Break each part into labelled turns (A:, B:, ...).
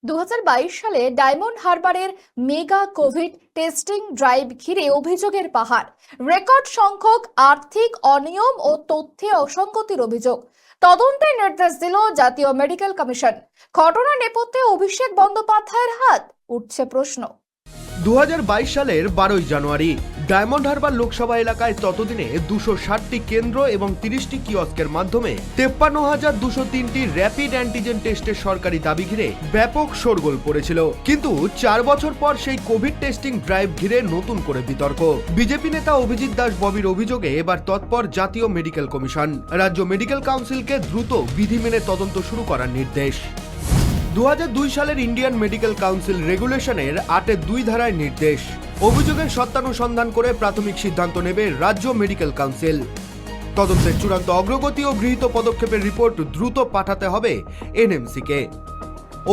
A: 2022 সালে ডায়মন্ড হারবারের mega Covid testing drive ঘিরে অভিযোগের পাহাড়। রেকর্ড সংখ্যক আর্থিক অনিয়ম ও তথ্যে অসঙ্গতির অভিযোগ। তদন্তের নির্দেশ দিল জাতীয় মেডিকেল কমিশন। ঘটনার নেপথ্যে অভিষেক বন্দ্যোপাধ্যায়ের হাত, উঠছে প্রশ্ন।
B: 2022 সালের 12 জানুয়ারি ডায়মন্ড হারবার লোকসভা এলাকায় ততদিনে 260টি কেন্দ্র এবং 30টি কিয়স্কের মাধ্যমে 53,203টি র্যাপিড অ্যান্টিজেন টেস্টের সরকারি দাবি ঘিরে ব্যাপক শোরগোল পড়েছিল। কিন্তু 4 বছর পর সেই কোভিড টেস্টিং ড্রাইভ ঘিরে নতুন করে বিতর্ক। বিজেপি নেতা অভিজিৎ দাস ববির অভিযোগে এবার তৎপর জাতীয় মেডিকেল কমিশন। রাজ্য মেডিকেল কাউন্সিলকে দ্রুত বিধি মেনে তদন্ত শুরু করার নির্দেশ। 2002 সালের ইন্ডিয়ান মেডিকেল কাউন্সিল রেগুলেশনের 8-2 ধারায় নির্দেশ। অভিযোগের সত্যানুসন্ধান করে প্রাথমিক সিদ্ধান্ত নেবে রাজ্য মেডিকেল কাউন্সিল। তদন্তের চূড়ান্ত অগ্রগতি ও গৃহীত পদক্ষেপের রিপোর্ট দ্রুত পাঠাতে হবে এনএমসিকে।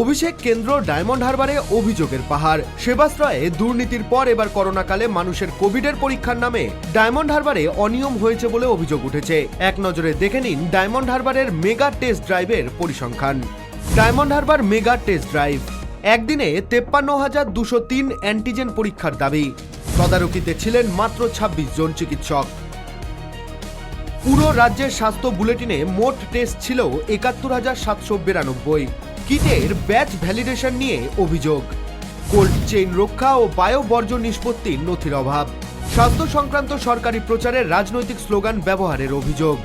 B: অভিষেক কেন্দ্র ডায়মন্ড হারবারে অভিযোগের পাহাড়। সেবাশ্রয়ে দুর্নীতির পর এবার করোনাকালে মানুষের কোভিডের পরীক্ষার নামে ডায়মন্ড হারবারে অনিয়ম হয়েছে বলে অভিযোগ উঠেছে। এক নজরে দেখে নিন ডায়মন্ড হারবারের মেগা টেস্ট ড্রাইভের পরিসংখ্যান। Diamond Harbour mega test drive একদিনে 53,203 অ্যান্টিজেন পরীক্ষার দাবি। তদারকিতে ছিলেন মাত্র 26 জন চিকিৎসক। পুরো রাজ্যের স্বাস্থ্য বুলেটিনে মোট টেস্ট ছিল 71,792। কিটের ব্যাচ ভ্যালিডেশন নিয়ে অভিযোগ। কোল্ড চেইন রক্ষা ও বায়ো বর্জ্য নিষ্পত্তির নথির অভাব। স্বাস্থ্য সংক্রান্ত সরকারি প্রচারে রাজনৈতিক স্লোগান ব্যবহারের অভিযোগ।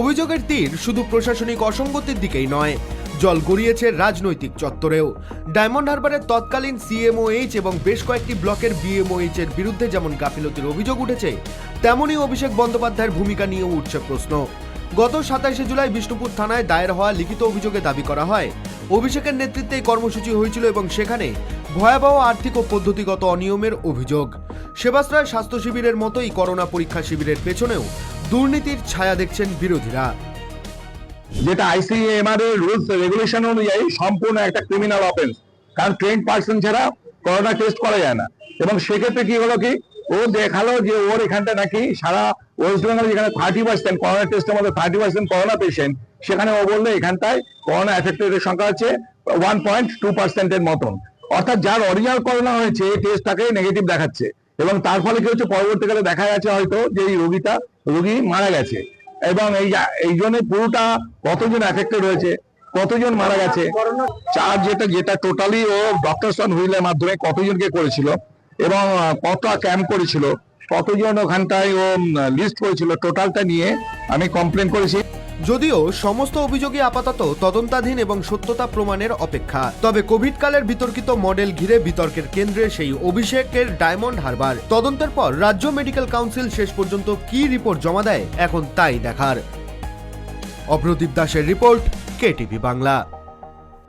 B: অভিযোগের তীর শুধু প্রশাসনিক অসঙ্গতির দিকেই নয়, জল গড়িয়েছে রাজনৈতিক চত্বরেও। ডায়মন্ড হারবারের তৎকালীন সিএমওএইচ এবং বেশ কয়েকটি ব্লকের বিএমওএইচ এর বিরুদ্ধে যেমন গাফিলতির অভিযোগ উঠেছে, তেমনই অভিষেক বন্দ্যোপাধ্যায়ের ভূমিকা নিয়েও উঠছে প্রশ্ন। গত 27 জুলাই বিষ্ণুপুর থানায় দায়ের হওয়া লিখিত অভিযোগে দাবি করা হয়, অভিষেকের নেতৃত্বে এই কর্মসূচি হয়েছিল এবং সেখানে ভয়াবহ আর্থিক ও পদ্ধতিগত অনিয়মের অভিযোগ। সেবাশ্রয় স্বাস্থ্য শিবিরের মতোই করোনা পরীক্ষা শিবিরের পেছনেও দুর্নীতির ছায়া দেখছেন বিরোধীরা।
C: যেটা আইসিএমআর এর রুলস রেগুলেশন অনুযায়ী সম্পূর্ণ একটা ক্রিমিনাল অফেন্স, কারণ ট্রেন্ড পার্সন ছাড়া করোনা টেস্ট করা যায় না। এবং সেক্ষেত্রে কি হলো, কি ও দেখালো যে ওর এখানটা নাকি সারা ওয়েস্ট বেঙ্গলে যেখানে 30% করোনা টেস্টের মধ্যে 30% করোনা পেশেন্ট, সেখানে ও বললো এখানটায় করোনা এফেক্টেড এর সংখ্যা হচ্ছে 1.2% এর মতন। অর্থাৎ যার অরিজিনাল করোনা হয়েছে টেস্টটাকে নেগেটিভ দেখাচ্ছে, এবং তার ফলে কি হচ্ছে, পরবর্তীকালে দেখা গেছে হয়তো যে এই রোগী মারা গেছে। এবং এই জন্য পুরোটা কতজন এফেক্টেড হয়েছে, কতজন মারা গেছে, চার্জ যেটা টোটালি ও ডক্টরস অন হুইলের মাধ্যমে কতজনকে করেছিল এবং কত ক্যাম্প করেছিল, কতজন ওখানটায় ও লিস্ট করেছিল, টোটালটা নিয়ে আমি কমপ্লেন করেছি।
B: যদিও সমস্ত অভিযোগই আপাতত তদন্তাধীন এবং সত্যতা প্রমাণের অপেক্ষা, তবে কোভিড কালের বিতর্কিত মডেল ঘিরে বিতর্কের কেন্দ্রে সেই অভিষেকের ডায়মন্ড হারবার। তদন্তের পর রাজ্য মেডিকেল কাউন্সিল শেষ পর্যন্ত কি রিপোর্ট জমা দেয়, এখন তাই দেখার। অভ্রদীপ দাসের রিপোর্ট, কেটিভি বাংলা।